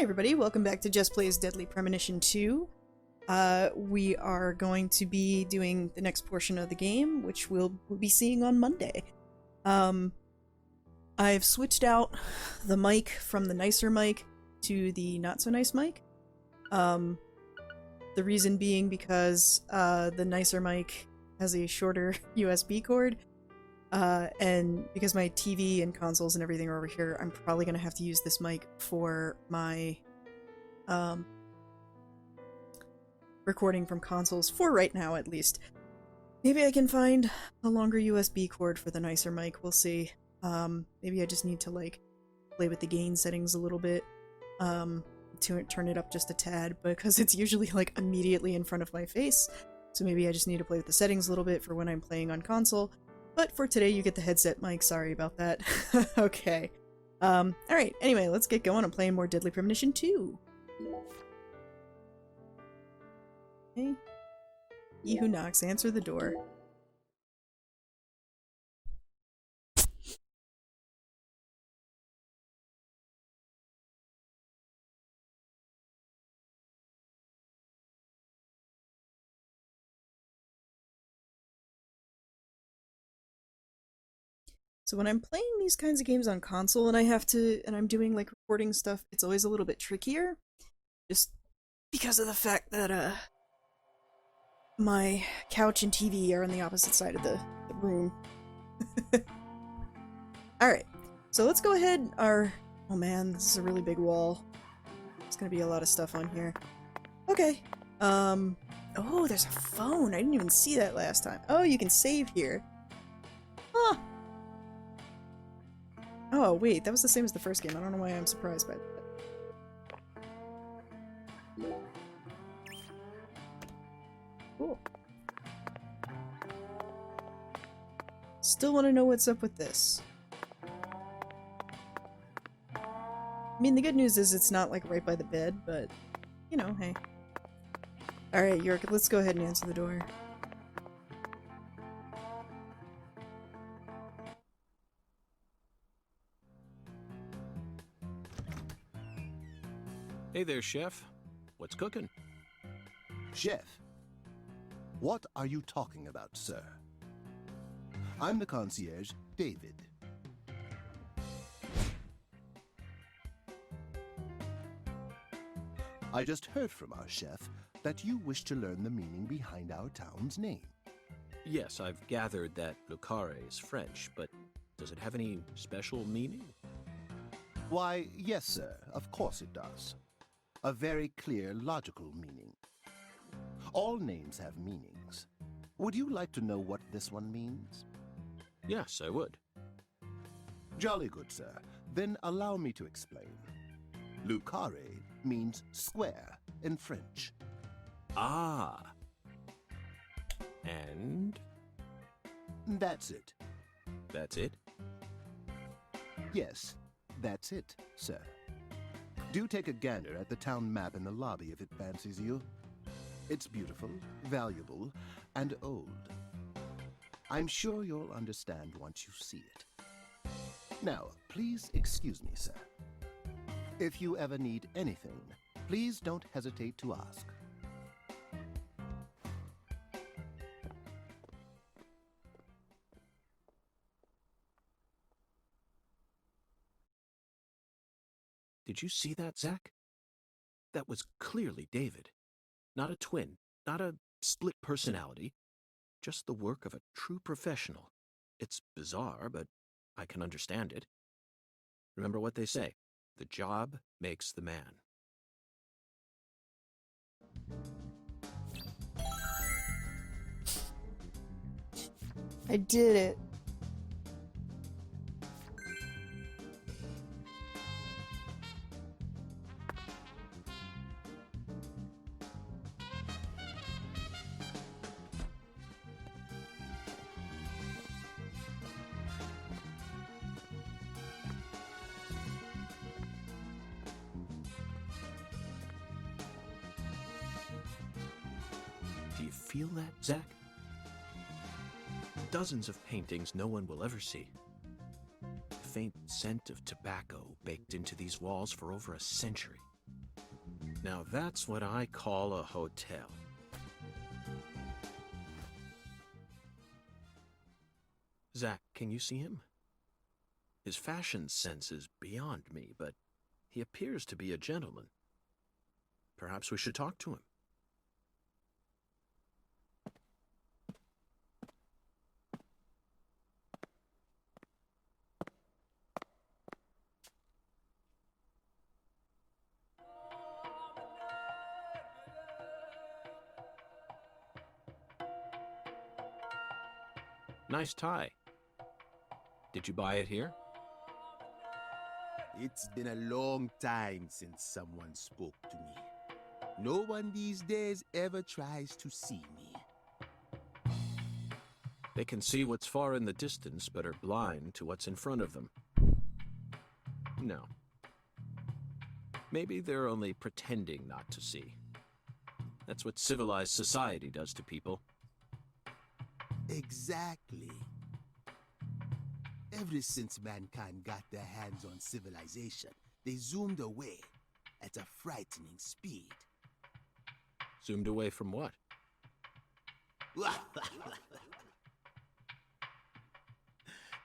Hi everybody, welcome back to Jess Plays Deadly Premonition 2. We are going to be doing the next portion of the game, which we'll be seeing on Monday. I've switched out the mic from the nicer mic to the not-so-nice mic. The reason being because the nicer mic has a shorter USB cord, and because my TV and consoles and everything are over here, I'm probably going to have to use this mic for my recording from consoles, for right now at least. Maybe I can find a longer USB cord for the nicer mic, we'll see. Maybe I just need to like play with the gain settings a little bit, to turn it up just a tad, because it's usually like immediately in front of my face, so maybe I just need to play with the settings a little bit for when I'm playing on console. But for today, you get the headset mic. Sorry about that. Okay. Alright, anyway, let's get going. I'm playing more Deadly Premonition 2. Okay. He who knocks, answer the door. So when I'm playing these kinds of games on console and I'm doing like recording stuff, it's always a little bit trickier. Just because of the fact that, my couch and TV are on the opposite side of the room. Alright, so let's go ahead. Oh man, this is a really big wall. There's gonna be a lot of stuff on here. Okay, oh, there's a phone. I didn't even see that last time. Oh, you can save here. Huh. Oh, wait, that was the same as the first game. I don't know why I'm surprised by that. Cool. Still want to know what's up with this. I mean, the good news is it's not, like, right by the bed, but, you know, hey. Alright, York, let's go ahead and answer the door. Hey there, Chef. What's cooking? Chef, what are you talking about, sir? I'm the concierge, David. I just heard from our chef that you wish to learn the meaning behind our town's name. Yes, I've gathered that Lucare is French, but does it have any special meaning? Why, yes, sir, of course it does. A very clear, logical meaning. All names have meanings. Would you like to know what this one means? Yes, I would. Jolly good, sir. Then allow me to explain. Lucare means square in French. Ah. And? That's it. That's it? Yes, that's it, sir. Do take a gander at the town map in the lobby if it fancies you. It's beautiful, valuable, and old. I'm sure you'll understand once you see it. Now, please excuse me, sir. If you ever need anything, please don't hesitate to ask. Did you see that, Zach? That was clearly David. Not a twin, not a split personality, just the work of a true professional. It's bizarre, but I can understand it. Remember what they say, the job makes the man. I did it. Do you feel that, Zach? Dozens of paintings no one will ever see. The faint scent of tobacco baked into these walls for over a century. Now that's what I call a hotel. Zach, can you see him? His fashion sense is beyond me, but he appears to be a gentleman. Perhaps we should talk to him. Nice tie. Did you buy it here? It's been a long time since someone spoke to me. No one these days ever tries to see me. They can see what's far in the distance, but are blind to what's in front of them. No. Maybe they're only pretending not to see. That's what civilized society does to people. Exactly. Ever since mankind got their hands on civilization, they zoomed away at a frightening speed. Zoomed away from what?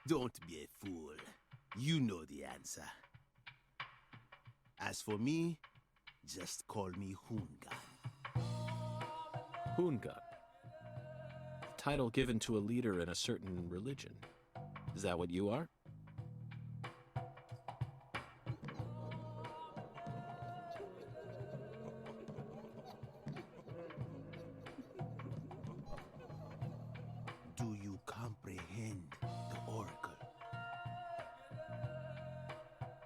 Don't be a fool. You know the answer. As for me, just call me Hoongan. Hoongan. Title given to a leader in a certain religion. Is that what you are? Do you comprehend the Oracle?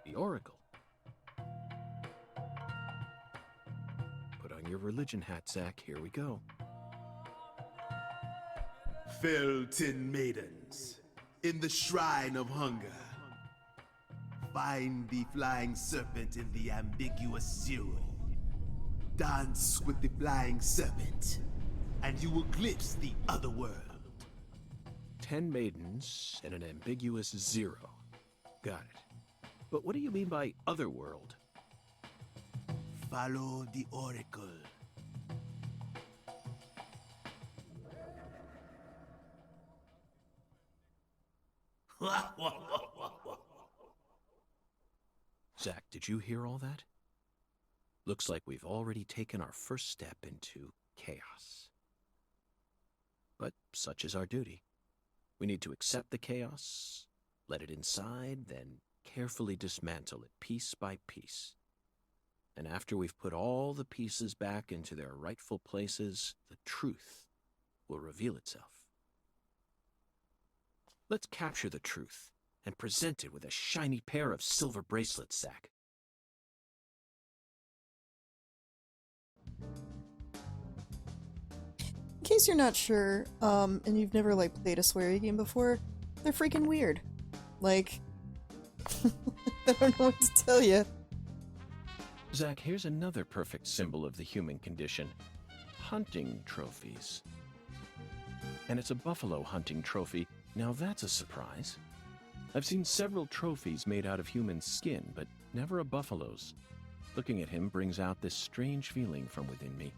The Oracle. Put on your religion hat, Zach. Here we go. Fell 10 maidens in the shrine of hunger. Find the flying serpent in the ambiguous zero. Dance with the flying serpent, and you will glimpse the other world. 10 maidens and an ambiguous zero. Got it. But what do you mean by otherworld? Follow the Oracle. Zach, did you hear all that? Looks like we've already taken our first step into chaos. But such is our duty. We need to accept the chaos, let it inside, then carefully dismantle it piece by piece. And after we've put all the pieces back into their rightful places, the truth will reveal itself. Let's capture the truth and present it with a shiny pair of silver bracelets, Zach. In case you're not sure, and you've never, like, played a sweary game before, they're freaking weird. Like, I don't know what to tell you. Zach, here's another perfect symbol of the human condition. Hunting trophies. And it's a buffalo hunting trophy. Now that's a surprise. I've seen several trophies made out of human skin, but never a buffalo's. Looking at him brings out this strange feeling from within me.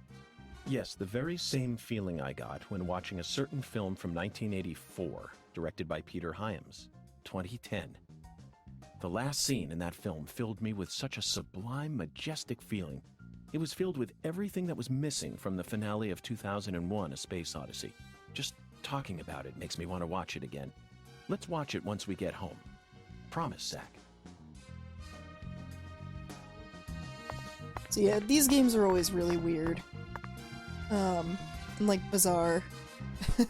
Yes, the very same feeling I got when watching a certain film from 1984, directed by Peter Hyams, 2010. The last scene in that film filled me with such a sublime, majestic feeling. It was filled with everything that was missing from the finale of 2001: A Space Odyssey. Just talking about it makes me want to watch it again. Let's watch it once we get home. Promise, Zach. So yeah, these games are always really weird. And like bizarre. I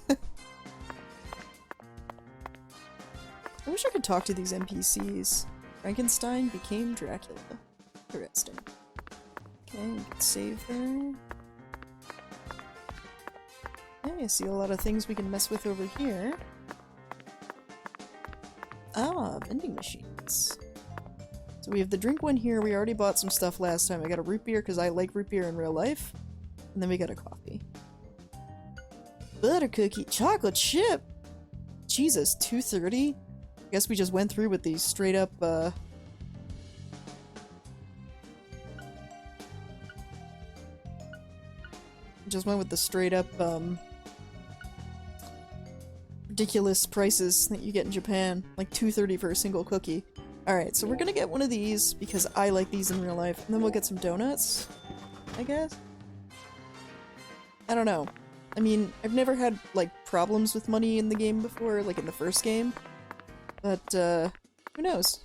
wish I could talk to these NPCs. Frankenstein became Dracula. Interesting. Okay, we can save there. Okay, I see a lot of things we can mess with over here. Ah, vending machines. So we have the drink one here. We already bought some stuff last time. I got a root beer because I like root beer in real life. And then we got a coffee. Butter cookie, chocolate chip! Jesus, 230? I guess we just went through with these straight up, just went with the straight up, ridiculous prices that you get in Japan. Like $2.30 for a single cookie. Alright, so we're gonna get one of these because I like these in real life, and then we'll get some donuts, I guess? I don't know. I mean, I've never had, like, problems with money in the game before, like in the first game. But, who knows?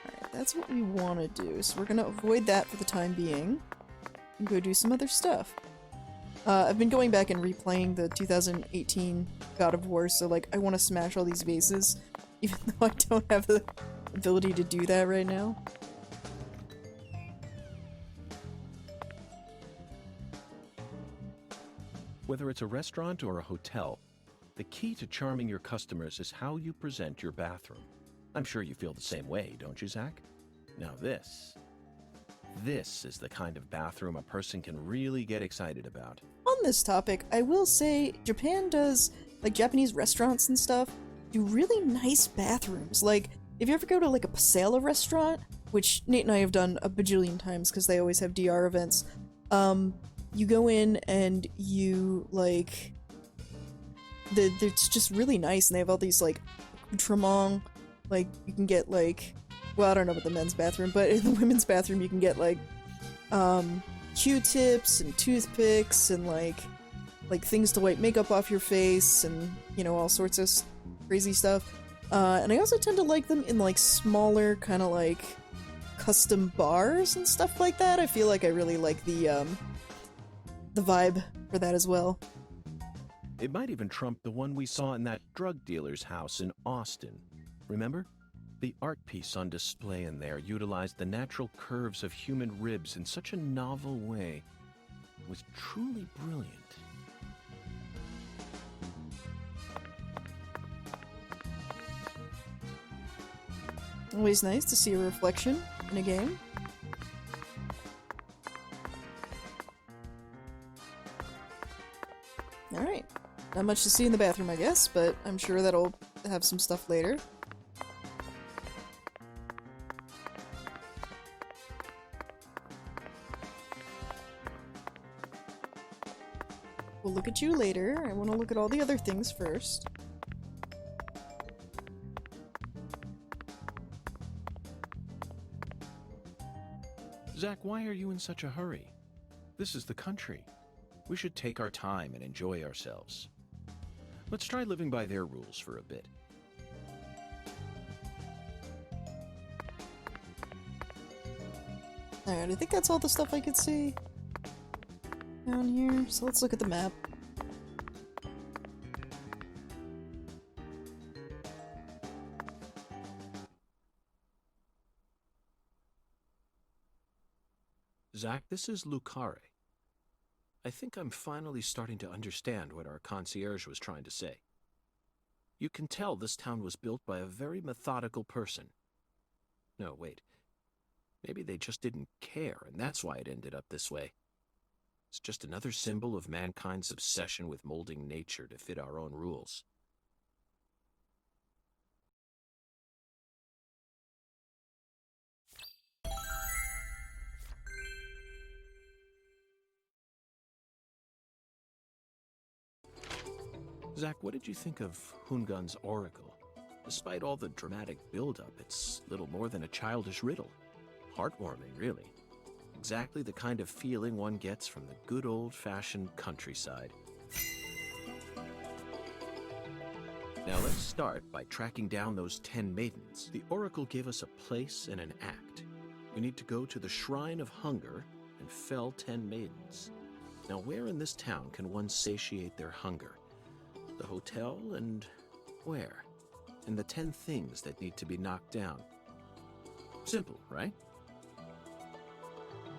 Alright, that's what we want to do, so we're gonna avoid that for the time being, and go do some other stuff. I've been going back and replaying the 2018 God of War, so, like, I want to smash all these vases, even though I don't have the ability to do that right now. Whether it's a restaurant or a hotel, the key to charming your customers is how you present your bathroom. I'm sure you feel the same way, don't you, Zach? Now this is the kind of bathroom a person can really get excited about. On this topic, I will say Japan does, like, Japanese restaurants and stuff, do really nice bathrooms. Like, if you ever go to, like, a Pasela restaurant, which Nate and I have done a bajillion times because they always have DR events, you go in and you, like, it's just really nice, and they have all these, like, accoutrements, like, you can get, like, well, I don't know about the men's bathroom, but in the women's bathroom you can get, like, Q-tips and toothpicks and, like, things to wipe makeup off your face and, you know, all sorts of crazy stuff. And I also tend to like them in, like, smaller, kind of, like, custom bars and stuff like that. I feel like I really like the vibe for that as well. It might even trump the one we saw in that drug dealer's house in Austin. Remember? The art piece on display in there utilized the natural curves of human ribs in such a novel way. It was truly brilliant. Always nice to see a reflection in a game. Alright. Not much to see in the bathroom, I guess, but I'm sure that'll have some stuff later. We'll look at you later. I want to look at all the other things first. Zach, why are you in such a hurry? This is the country. We should take our time and enjoy ourselves. Let's try living by their rules for a bit. Alright, I think that's all the stuff I could see down here, so let's look at the map. Zach, this is Lucare. I think I'm finally starting to understand what our concierge was trying to say. You can tell this town was built by a very methodical person. No, wait. Maybe they just didn't care, and that's why it ended up this way. It's just another symbol of mankind's obsession with molding nature to fit our own rules. Zach, what did you think of Hungun's oracle? Despite all the dramatic build-up, it's little more than a childish riddle. Heartwarming, really. Exactly the kind of feeling one gets from the good old-fashioned countryside. Now let's start by tracking down those 10 maidens. The oracle gave us a place and an act. We need to go to the Shrine of Hunger and fell 10 maidens. Now where in this town can one satiate their hunger? The hotel, and where? And the 10 things that need to be knocked down. Simple, right?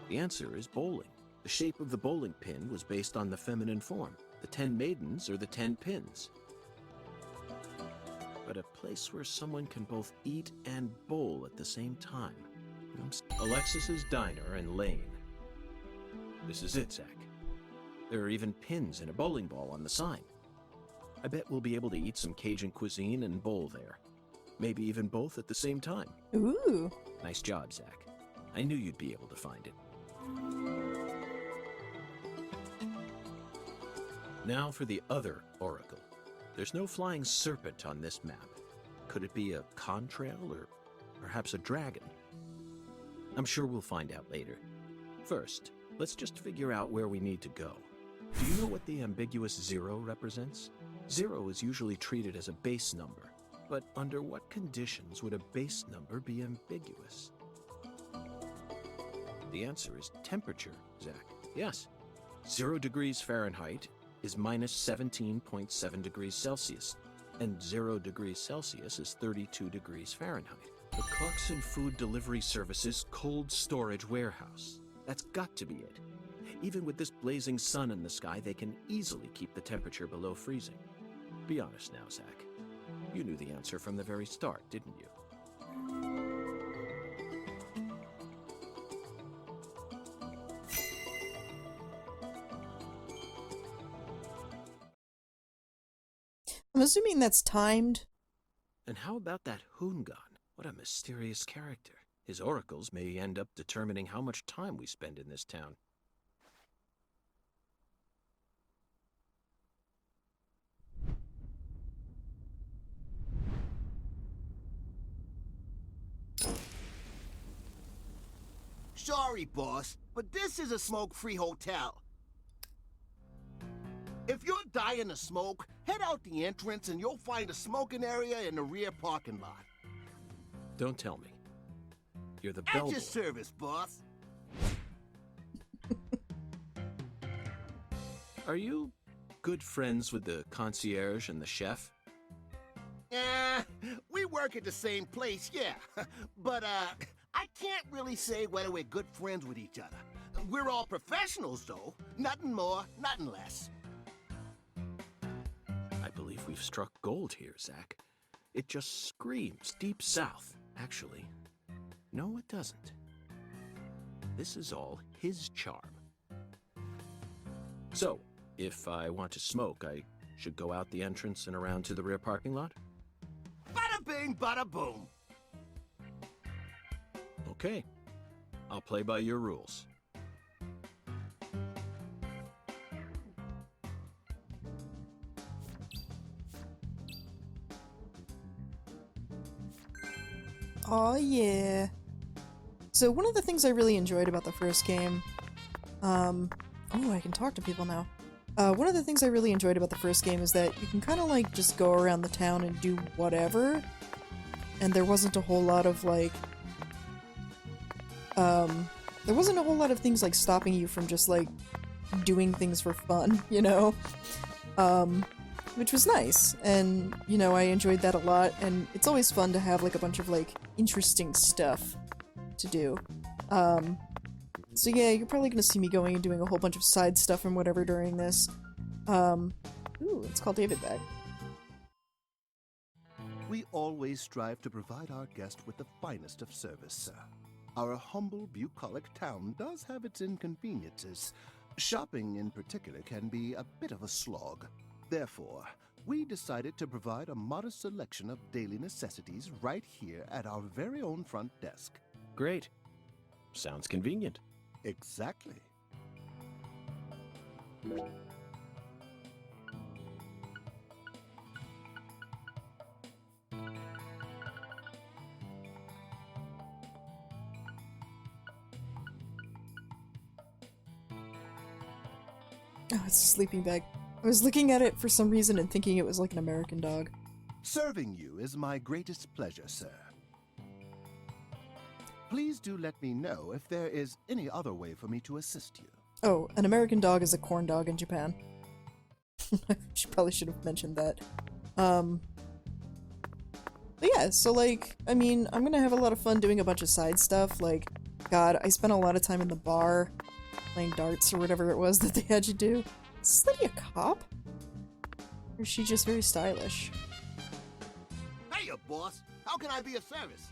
The answer is bowling. The shape of the bowling pin was based on the feminine form. The 10 maidens are the 10 pins. But a place where someone can both eat and bowl at the same time. Alexis's Diner and Lane. This is it, Zach. There are even pins and a bowling ball on the sign. I bet we'll be able to eat some Cajun cuisine and bowl there. Maybe even both at the same time. Ooh. Nice job, Zach. I knew you'd be able to find it. Now for the other oracle. There's no flying serpent on this map. Could it be a contrail or perhaps a dragon? I'm sure we'll find out later. First, let's just figure out where we need to go. Do you know what the ambiguous 0 represents? 0 is usually treated as a base number, but under what conditions would a base number be ambiguous? The answer is temperature, Zach. Yes. 0 degrees Fahrenheit is minus 17.7 degrees Celsius, and 0 degrees Celsius is 32 degrees Fahrenheit. The Clarkson Food Delivery Service's cold storage warehouse. That's got to be it. Even with this blazing sun in the sky, they can easily keep the temperature below freezing. Be honest now, Zach. You knew the answer from the very start, didn't you? I'm assuming that's timed. And how about that Hoongan? What a mysterious character. His oracles may end up determining how much time we spend in this town. Sorry, boss, but this is a smoke-free hotel. If you're dying to smoke, head out the entrance and you'll find a smoking area in the rear parking lot. Don't tell me. You're the At bellboy. your service, boss. Are you good friends with the concierge and the chef? We work at the same place, yeah. But, I can't really say whether we're good friends with each other. We're all professionals, though. Nothing more, nothing less. I believe we've struck gold here, Zach. It just screams Deep South, actually. No, it doesn't. This is all his charm. So, if I want to smoke, I should go out the entrance and around to the rear parking lot? Bada bing, bada boom. Okay. I'll play by your rules. Oh yeah. So one of the things I really enjoyed about the first game, oh, I can talk to people now. One of the things I really enjoyed about the first game is that you can kind of like just go around the town and do whatever, and there wasn't a whole lot of like, there wasn't a whole lot of things like stopping you from just like doing things for fun, you know? Which was nice, and, you know, I enjoyed that a lot, and it's always fun to have, like, a bunch of, like, interesting stuff to do. So yeah, you're probably gonna see me going and doing a whole bunch of side stuff and whatever during this. Ooh, let's call David back. We always strive to provide our guest with the finest of service, sir. Our humble, bucolic town does have its inconveniences. Shopping, in particular, can be a bit of a slog. Therefore, we decided to provide a modest selection of daily necessities right here at our very own front desk. Great. Sounds convenient. Exactly. Oh, it's a sleeping bag. I was looking at it for some reason and thinking it was like an American dog. Serving you is my greatest pleasure, sir. Please do let me know if there is any other way for me to assist you. Oh, an American dog is a corn dog in Japan. I probably should have mentioned that. But yeah, so like, I mean, I'm gonna have a lot of fun doing a bunch of side stuff, like, God, I spent a lot of time in the bar playing darts or whatever it was that they had you do. Is this lady a cop? Or is she just very stylish? Hey, boss. How can I be of service?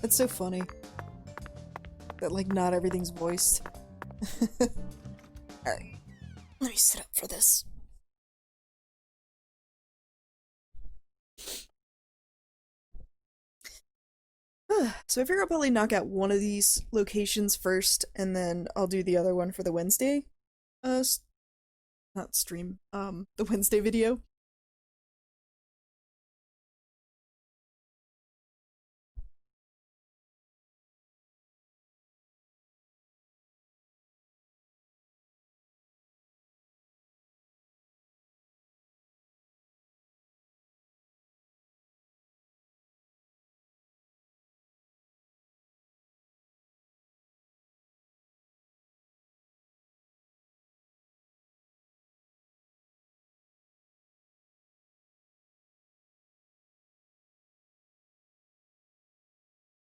It's so funny that, like, not everything's voiced. Alright, let me sit up for this. So I figure I'll probably knock out one of these locations first, and then I'll do the other one for the Wednesday, not stream, the Wednesday video.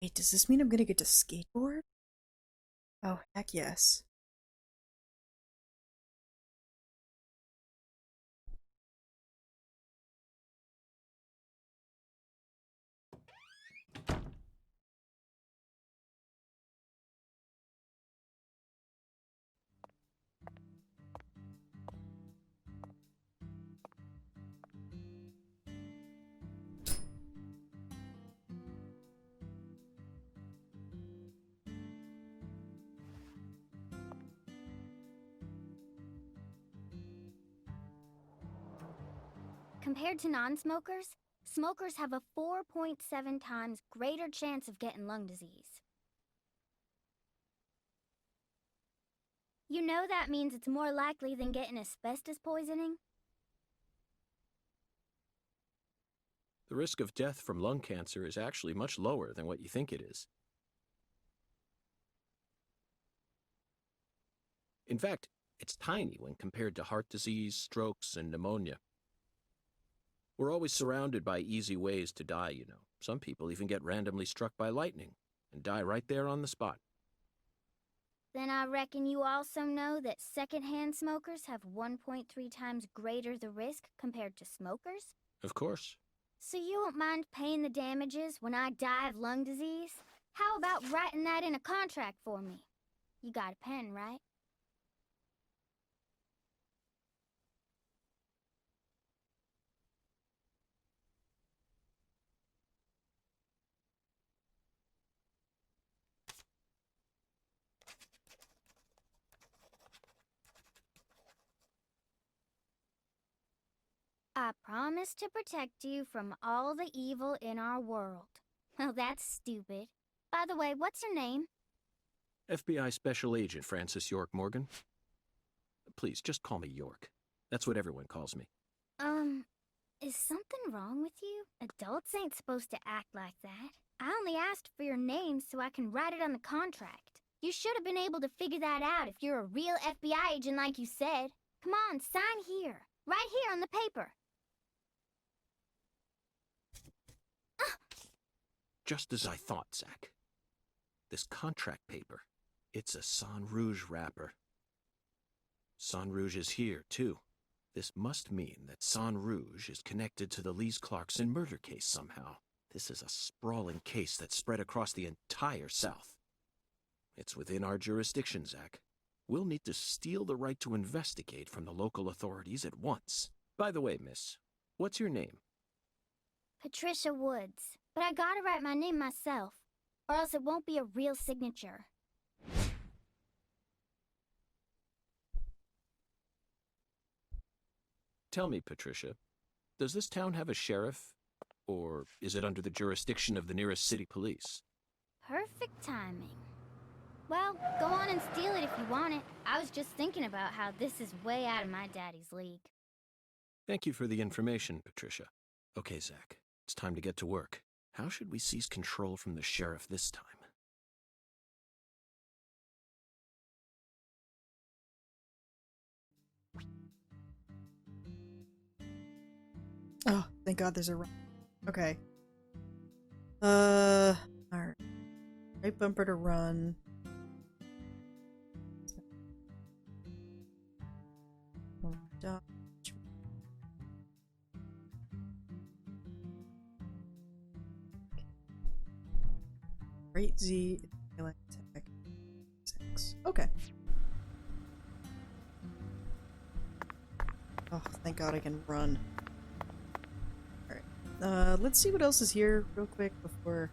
Wait, does this mean I'm gonna get to skateboard? Oh, heck yes. Compared to non-smokers, smokers have a 4.7 times greater chance of getting lung disease. You know that means it's more likely than getting asbestos poisoning? The risk of death from lung cancer is actually much lower than what you think it is. In fact, it's tiny when compared to heart disease, strokes, and pneumonia. We're always surrounded by easy ways to die, you know. Some people even get randomly struck by lightning and die right there on the spot. Then I reckon you also know that secondhand smokers have 1.3 times greater the risk compared to smokers? Of course. So you won't mind paying the damages when I die of lung disease? How about writing that in a contract for me? You got a pen, right? I promise to protect you from all the evil in our world. Well, that's stupid. By the way, what's your name? FBI Special Agent Francis York Morgan. Please, just call me York. That's what everyone calls me. Is something wrong with you? Adults ain't supposed to act like that. I only asked for your name so I can write it on the contract. You should have been able to figure that out if you're a real FBI agent like you said. Come on, sign here. Right here on the paper. Just as I thought, Zach. This contract paper, it's a Sang Rouge wrapper. Sang Rouge is here, too. This must mean that Sang Rouge is connected to the Lise Clarkson murder case somehow. This is a sprawling case that spread across the entire South. It's within our jurisdiction, Zach. We'll need to steal the right to investigate from the local authorities at once. By the way, miss, what's your name? Patricia Woods. But I gotta write my name myself, or else it won't be a real signature. Tell me, Patricia, does this town have a sheriff? Or is it under the jurisdiction of the nearest city police? Perfect timing. Well, go on and steal it if you want it. I was just thinking about how this is way out of my daddy's league. Thank you for the information, Patricia. Okay, Zach, it's time to get to work. How should we seize control from the sheriff this time? Oh, thank God there's a run. Okay. Alright. Right bumper to run. Dodge. Right Z, attack. 6. Okay. Oh, thank God I can run. Alright. Let's see what else is here real quick before...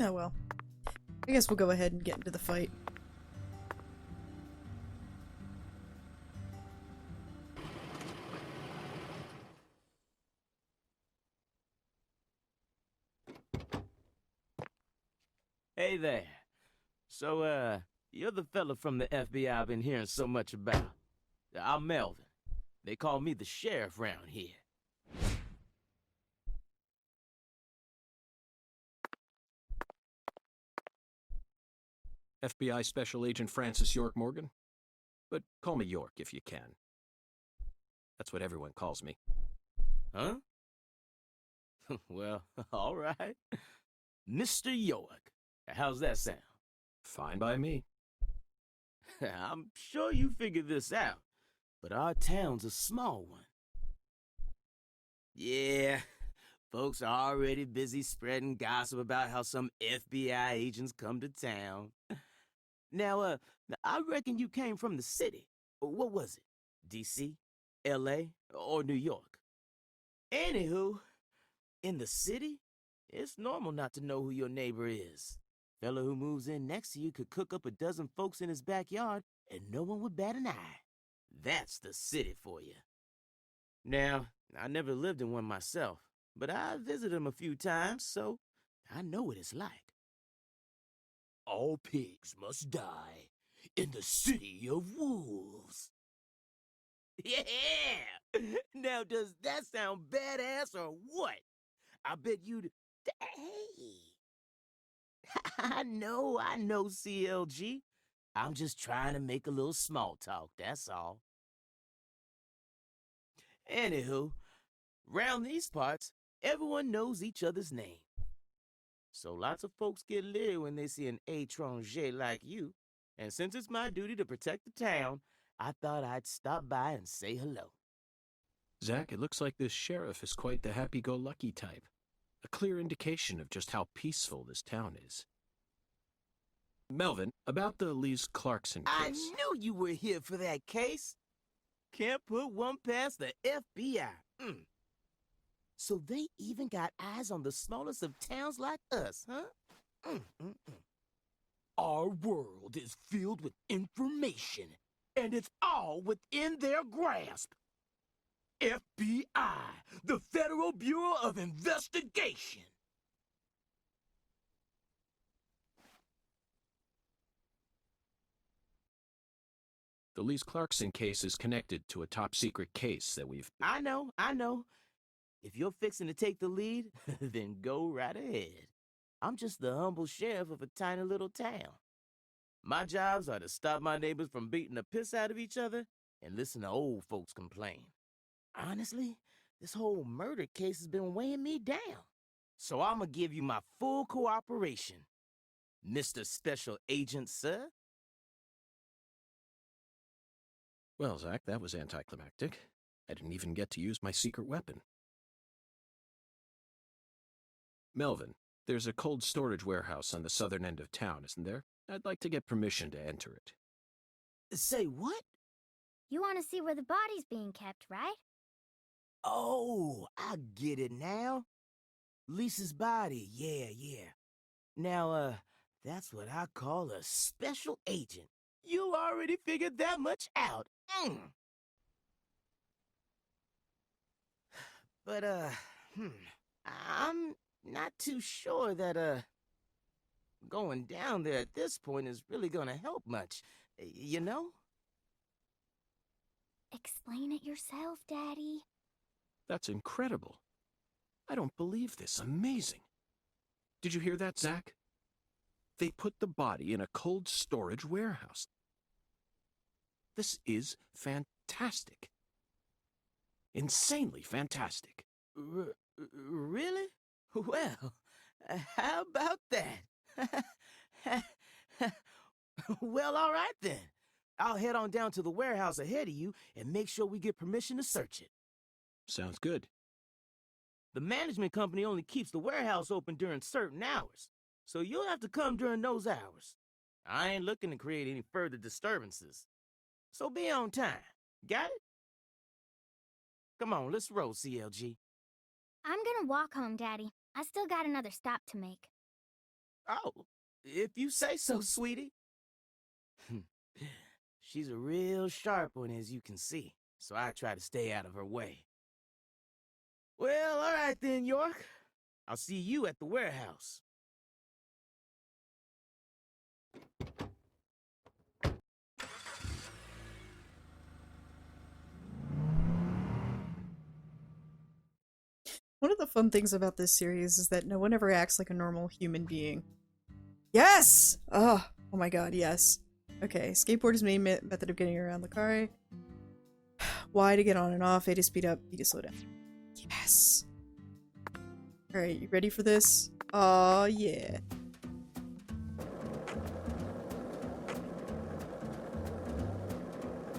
Oh well. I guess we'll go ahead and get into the fight. Hey there. So, you're the fella from the FBI I've been hearing so much about. I'm Melvin. They call me the sheriff round here. FBI Special Agent Francis York Morgan? But call me York if you can. That's what everyone calls me. Huh? Well, all right. Mr. York. How's that sound? Fine by me. I'm sure you figured this out, but our town's a small one. Yeah, folks are already busy spreading gossip about how some FBI agents come to town. Now, I reckon you came from the city. What was it? D.C., L.A., or New York? Anywho, in the city, it's normal not to know who your neighbor is. Fella who moves in next to you could cook up a dozen folks in his backyard and no one would bat an eye. That's the city for you. Now, I never lived in one myself, but I visited them a few times, so I know what it's like. All pigs must die in the city of wolves. Yeah! Now, does that sound badass or what? I bet you'd... Hey! I know, CLG. I'm just trying to make a little small talk, that's all. Anywho, round these parts, everyone knows each other's name. So lots of folks get leery when they see an étranger like you. And since it's my duty to protect the town, I thought I'd stop by and say hello. Zach, it looks like this sheriff is quite the happy-go-lucky type. A clear indication of just how peaceful this town is. Melvin, about the Lise Clarkson case. I knew you were here for that case. Can't put one past the FBI. So they even got eyes on the smallest of towns like us, huh? Our world is filled with information, and it's all within their grasp. FBI, the Federal Bureau of Investigation. The Lise Clarkson case is connected to a top-secret case that we've... I know. If you're fixing to take the lead, then go right ahead. I'm just the humble sheriff of a tiny little town. My jobs are to stop my neighbors from beating the piss out of each other and listen to old folks complain. Honestly, this whole murder case has been weighing me down. So I'm gonna give you my full cooperation, Mr. Special Agent, sir. Well, Zach, that was anticlimactic. I didn't even get to use my secret weapon. Melvin, there's a cold storage warehouse on the southern end of town, isn't there? I'd like to get permission to enter it. Say what? You want to see where the body's being kept, right? Oh, I get it now. Lisa's body, yeah. Now, that's what I call a special agent. You already figured that much out. But, I'm not too sure that, going down there at this point is really gonna help much, you know? Explain it yourself, Daddy. That's incredible. I don't believe this. Amazing. Did you hear that, Zach? They put the body in a cold storage warehouse. This is fantastic. Insanely fantastic. Really? Well, how about that? Well, all right then. I'll head on down to the warehouse ahead of you and make sure we get permission to search it. Sounds good. The management company only keeps the warehouse open during certain hours, so you'll have to come during those hours. I ain't looking to create any further disturbances. So be on time. Got it? Come on, let's roll, CLG. I'm gonna walk home, Daddy. I still got another stop to make. Oh, if you say so, sweetie. She's a real sharp one, as you can see, so I try to stay out of her way. Well, all right then, York. I'll see you at the warehouse. One of the fun things about this series is that no one ever acts like a normal human being. Yes! Oh my god, yes. Okay, skateboard is main method of getting around the car. Y to get on and off, A to speed up, B to slow down. Yes! Alright, you ready for this? Aw, yeah.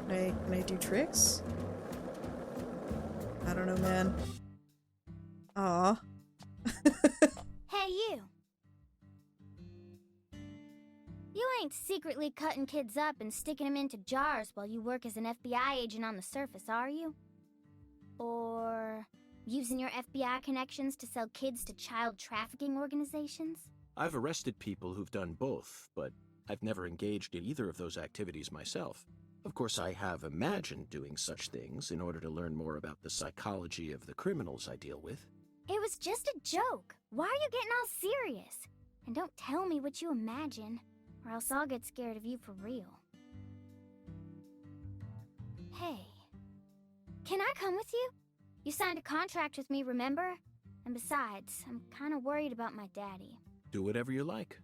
Can I do tricks? I don't know, man. Aw. Hey, you! You ain't secretly cutting kids up and sticking them into jars while you work as an FBI agent on the surface, are you? Or using your FBI connections to sell kids to child trafficking organizations? I've arrested people who've done both, but I've never engaged in either of those activities myself. Of course, I have imagined doing such things in order to learn more about the psychology of the criminals I deal with. It was just a joke. Why are you getting all serious? And don't tell me what you imagine, or else I'll get scared of you for real. Hey, can I come with you? You signed a contract with me, remember? And besides, I'm kind of worried about my daddy. Do whatever you like.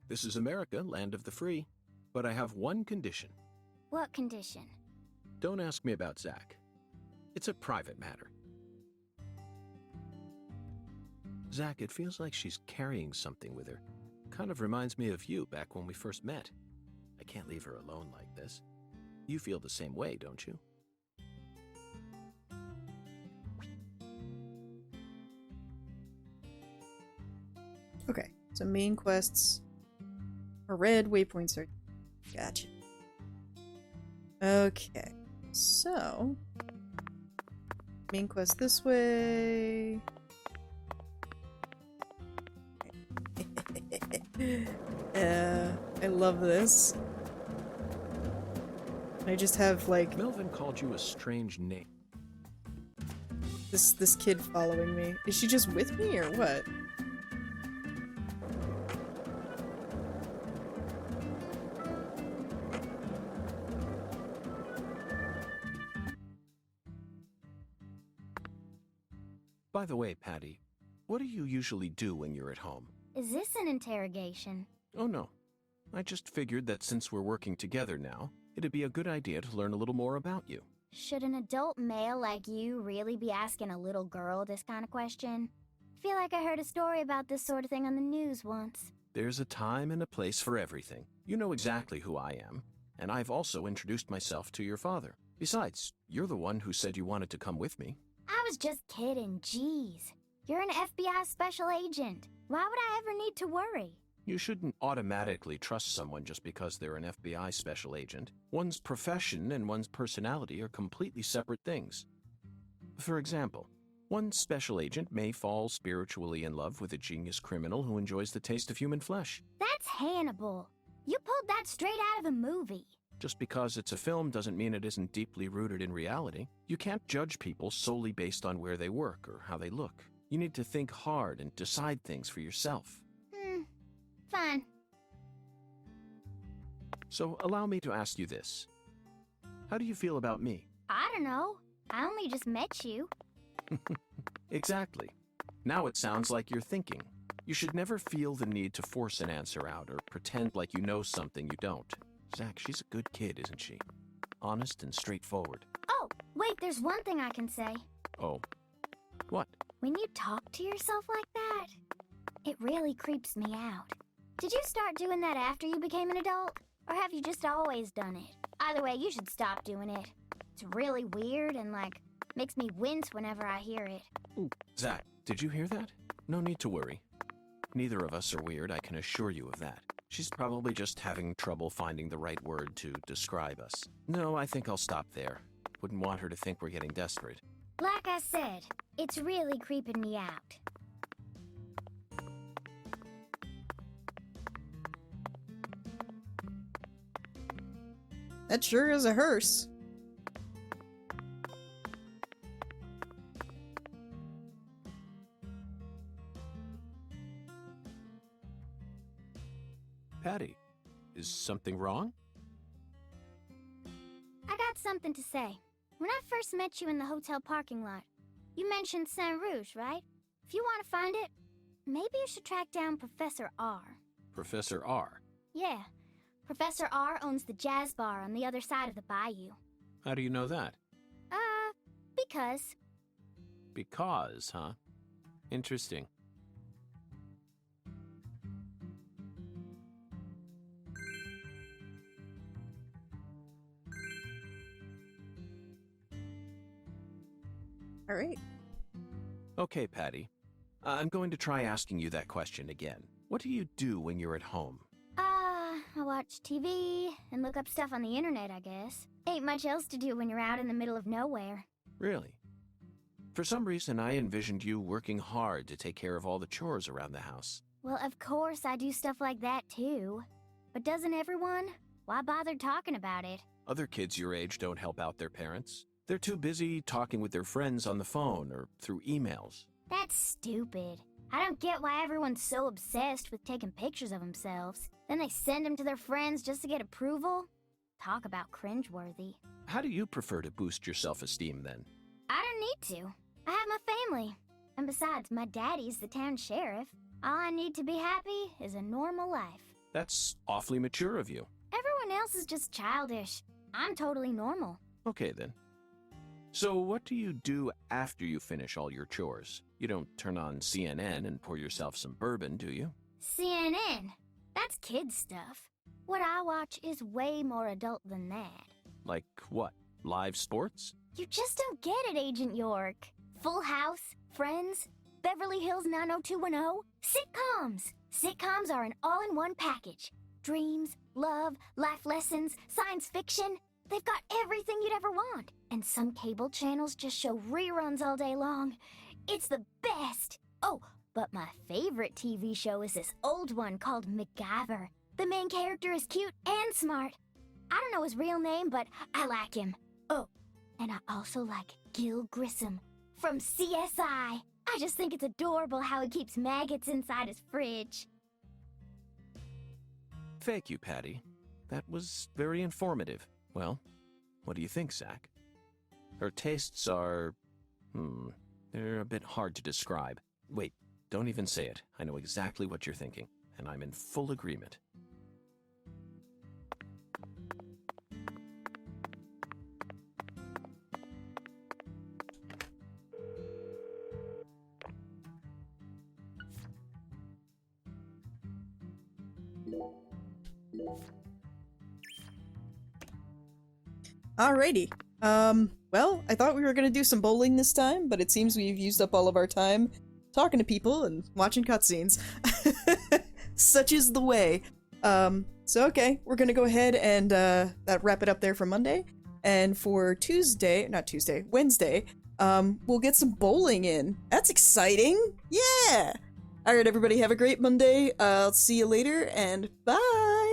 This is America, land of the free. But I have one condition. What condition? Don't ask me about Zach. It's a private matter. Zach, it feels like she's carrying something with her. Kind of reminds me of you back when we first met. I can't leave her alone like this. You feel the same way, don't you? Okay, so main quests are red, waypoints are... Gotcha. Okay, so... Main quest this way... I love this. I just have, like... Melvin called you a strange name. This kid following me. Is she just with me, or what? By the way, Patty, what do you usually do when you're at home? Is this an interrogation? Oh no. I just figured that since we're working together now, it'd be a good idea to learn a little more about you. Should an adult male like you really be asking a little girl this kind of question? I feel like I heard a story about this sort of thing on the news once. There's a time and a place for everything. You know exactly who I am, and I've also introduced myself to your father. Besides, you're the one who said you wanted to come with me. I was just kidding, jeez. You're an FBI special agent. Why would I ever need to worry? You shouldn't automatically trust someone just because they're an FBI special agent. One's profession and one's personality are completely separate things. For example, one special agent may fall spiritually in love with a genius criminal who enjoys the taste of human flesh. That's Hannibal. You pulled that straight out of a movie. Just because it's a film doesn't mean it isn't deeply rooted in reality. You can't judge people solely based on where they work or how they look. You need to think hard and decide things for yourself. Fine. So allow me to ask you this. How do you feel about me? I don't know. I only just met you. Exactly. Now it sounds like you're thinking. You should never feel the need to force an answer out or pretend like you know something you don't. Zach, she's a good kid, isn't she? Honest and straightforward. Oh, wait, there's one thing I can say. Oh. What? When you talk to yourself like that, it really creeps me out. Did you start doing that after you became an adult? Or have you just always done it? Either way, you should stop doing it. It's really weird and, makes me wince whenever I hear it. Ooh, Zach, did you hear that? No need to worry. Neither of us are weird, I can assure you of that. She's probably just having trouble finding the right word to describe us. No, I think I'll stop there. Wouldn't want her to think we're getting desperate. Like I said, it's really creeping me out. That sure is a hearse. Patty, is something wrong? I got something to say. When I first met you in the hotel parking lot, you mentioned Saint Rouge, right? If you want to find it, maybe you should track down Professor R. Professor R? Yeah. Professor R owns the jazz bar on the other side of the bayou. How do you know that? Because. Because, huh? Interesting. All right. Okay, Patty. I'm going to try asking you that question again. What do you do when you're at home? I watch TV and look up stuff on the internet, I guess. Ain't much else to do when you're out in the middle of nowhere. Really? For some reason, I envisioned you working hard to take care of all the chores around the house. Well, of course I do stuff like that, too. But doesn't everyone? Why bother talking about it? Other kids your age don't help out their parents. They're too busy talking with their friends on the phone or through emails. That's stupid. I don't get why everyone's so obsessed with taking pictures of themselves. Then they send them to their friends just to get approval? Talk about cringeworthy. How do you prefer to boost your self-esteem, then? I don't need to. I have my family. And besides, my daddy's the town sheriff. All I need to be happy is a normal life. That's awfully mature of you. Everyone else is just childish. I'm totally normal. Okay, then. So what do you do after you finish all your chores? You don't turn on CNN and pour yourself some bourbon, do you? CNN? That's kid stuff. What I watch is way more adult than that. Like what? Live sports? You just don't get it, Agent York. Full House, Friends, Beverly Hills 90210, sitcoms. Sitcoms are an all-in-one package. Dreams, love, life lessons, science fiction. They've got everything you'd ever want. And some cable channels just show reruns all day long. It's the best. Oh, but my favorite TV show is this old one called MacGyver. The main character is cute and smart. I don't know his real name, but I like him. Oh, and I also like Gil Grissom from CSI. I just think it's adorable how he keeps maggots inside his fridge. Thank you, Patty. That was very informative. Well, what do you think, Zach? Her tastes are... they're a bit hard to describe. Wait, don't even say it. I know exactly what you're thinking, and I'm in full agreement. Alrighty. Well, I thought we were gonna do some bowling this time, but it seems we've used up all of our time talking to people and watching cutscenes. Such is the way. So okay, we're gonna go ahead and wrap it up there for Monday. And for Wednesday, we'll get some bowling in. That's exciting! Yeah! Alright, everybody, have a great Monday. I'll see you later, and bye!